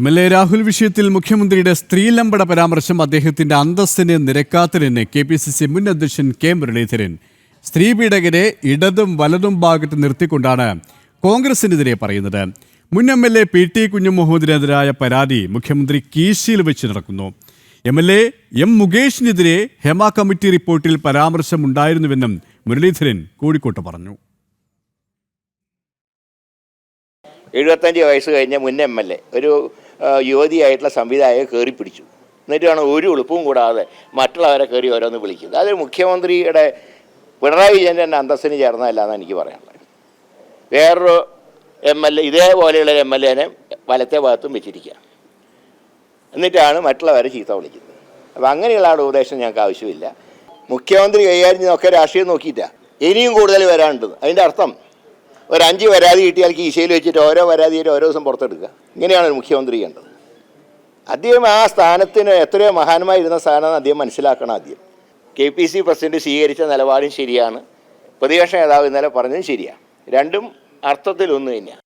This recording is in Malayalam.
MLA രാഹുൽ വിഷയത്തിൽ മുഖ്യമന്ത്രിയുടെ സ്ത്രീലമ്പട പരാമർശം അദ്ദേഹത്തിന്റെ അന്തസ്സിനെ നിരക്കാത്തതിന് KPCC മുൻ അധ്യക്ഷൻ കെ മുരളീധരൻ സ്ത്രീപീഡകരെ ഇടതും വലതും ഭാഗത്ത് നിർത്തിക്കൊണ്ടാണ് കോൺഗ്രസിനെതിരെ പറയുന്നത്. മുൻ MLA PT കുഞ്ഞുമുഹമ്മദിനെതിരായ പരാതി മുഖ്യമന്ത്രി കീശയിൽ വെച്ച് നടക്കുന്നു. MLA M മുകേഷിനെതിരെ ഹെമ കമ്മിറ്റി റിപ്പോർട്ടിൽ പരാമർശമുണ്ടായിരുന്നുവെന്നും മുരളീധരൻ കോഴിക്കോട്ട് പറഞ്ഞു. 75 വയസ്സ് കഴിഞ്ഞ മുൻ MLA ഒരു യുവതിയായിട്ടുള്ള സംവിധായകയെ കയറി പിടിച്ചു. എന്നിട്ടാണ് ഒരു എളുപ്പവും കൂടാതെ മറ്റുള്ളവരെ കയറി ഓരോന്ന് വിളിക്കുന്നത്. അത് മുഖ്യമന്ത്രിയുടെ പിണറായി വിജയൻ്റെ തന്നെ അന്തസ്സിന് ചേർന്നതല്ലാന്ന് എനിക്ക് പറയാനുള്ളത്. വേറൊരു MLA ഇതേപോലെയുള്ള MLAനെ വലത്തെ ഭാഗത്തും വെച്ചിരിക്കുക, എന്നിട്ടാണ് മറ്റുള്ളവരെ ചീത്ത വിളിക്കുന്നത്. അപ്പോൾ അങ്ങനെയുള്ള ആളുടെ ഉപദേശം ഞങ്ങൾക്ക് ആവശ്യമില്ല. മുഖ്യമന്ത്രി കൈകാര്യം ചെയ്യുന്നതൊക്കെ രാഷ്ട്രീയം നോക്കിയിട്ടാണ്. ഇനിയും കൂടുതൽ വരാനുണ്ട്. അതിൻ്റെ അർത്ഥം ഒരു 5 പരാതി കിട്ടിയാൽ കീശയിൽ വെച്ചിട്ട് ഓരോ പരാതിയായിട്ട് ഓരോ ദിവസം പുറത്തെടുക്കുക. ഇങ്ങനെയാണ് ഒരു മുഖ്യമന്ത്രി ചെയ്യേണ്ടത്. അദ്ദേഹം ആ സ്ഥാനത്തിന് എത്രയോ മഹാന്മായിരുന്ന സ്ഥാനം അദ്ദേഹം മനസ്സിലാക്കണം. ആദ്യം KPCC പ്രസിഡന്റ് സ്വീകരിച്ച നിലപാടും ശരിയാണ്, പ്രതിപക്ഷ നേതാവ് ഇന്നലെ പറഞ്ഞതും ശരിയാണ്. രണ്ടും അർത്ഥത്തിലൊന്നു തന്നെയാണ്.